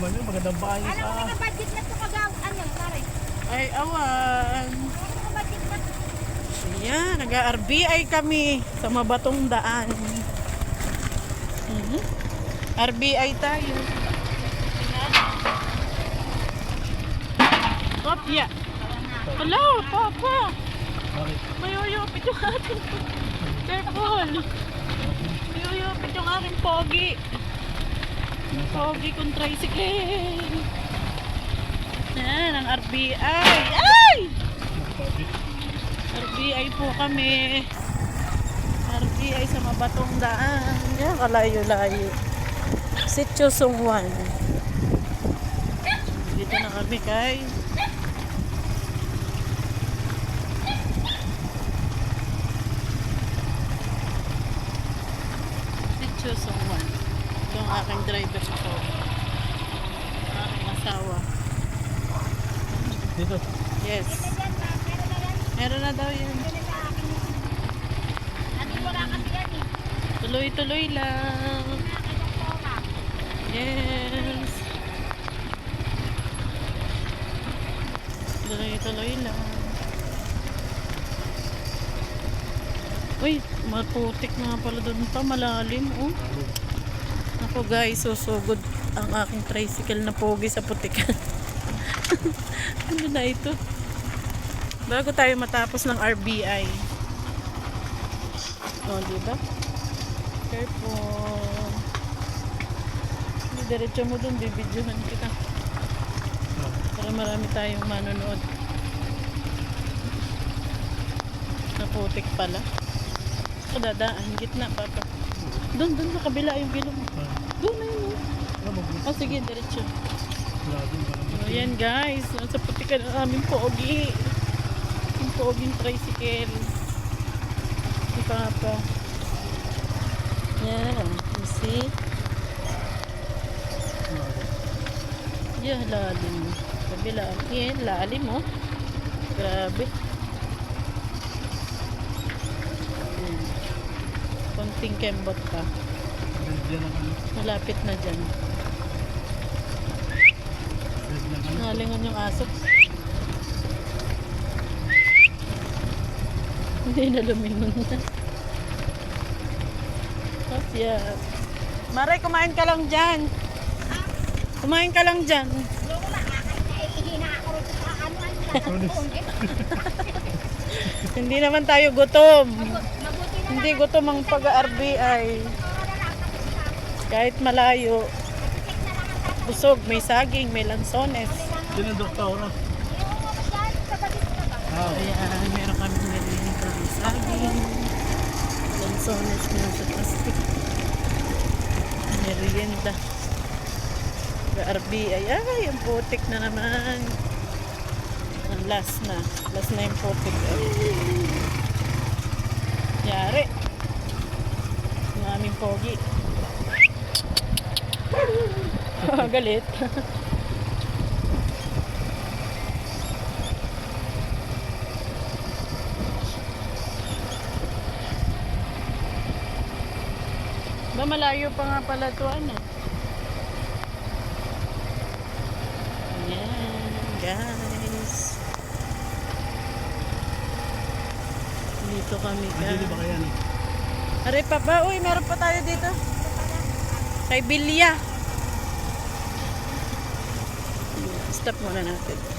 naman yun, magandang bahay Alam mo, sa... naka-budget na ito kagaw. Ano, pare? Ay, awan. Naka-budget na ito. Ayan, nag-RBI kami sa Mabatong Daan. RBI tayo. Kopya. Hello, Papa. Bakit? Mayuyupit yung ating careful. Mayuyupit yung aking pogi. Pogi kong tricycle. Yan, ang RBI. Ay! RBI po kami. RBI sa Mabatong Daan. Yan, kalayo-layo. Sitio Sungwan. Dito na kami kay Sitio Sungwan. Yung aking driver ko. Aking asawa. Dito. Yes. Yan, ma. Meron na yan. Meron na daw yan. Meron na sa akin. Ate, wala kasi yan eh. Tuloy-tuloy lang. Nakakayang pora. Yes. Tuloy-tuloy lang. Uy, maputik nga pala doon pa. Malalim, oh. Ako guys, susugod ang aking tricycle na pogi sa putikan. Ano na ito? Bago tayo matapos ng RBI. Oh, diba? Careful. Diretso mo dun, bibidyohan kita. Para marami tayong manonood. Naputik pala. Kadadaan, gitna, Papa. Doon sa kabila yung bilog. Doon na yun. Oh, sige, diretso. So, yan guys. Nasa putikan ang aming pogi. Yung poging tricycle. Si Papa. Yan. You see? Yan, lalim. Kabila. Yan, lalim oh. Grabe. Konting kembot pa. Malapit na dyan. Nalingon yung aso. Hindi na lumingon na. Kasya. Maray, kumain ka lang dyan. Kumain ka lang dyan. Yung wala, nakakahihina ako rito sa ano. Hindi naman tayo gutom. Mabuti na Hindi gutom ang pag-RBI. Kahit malayo. Busog, may saging, may lansones. Yun ang doktor. yung dyan, sa budget na ba? Ayan, meron kami nililinig ng saging. Lansones na sa plastic. Merienda. RBI. Ay, ang putik na naman. Ang last na. Last na yung putik. Ay. Yari. Ang aming pogi. Galit. Ba, malayo pa nga pala ito, ano? Ayan, guys. Dito kami, Hindi ba guys. kaya ni? Aray, Papa. Uy, meron pa tayo dito. Kay Bilya. Stop muna natin.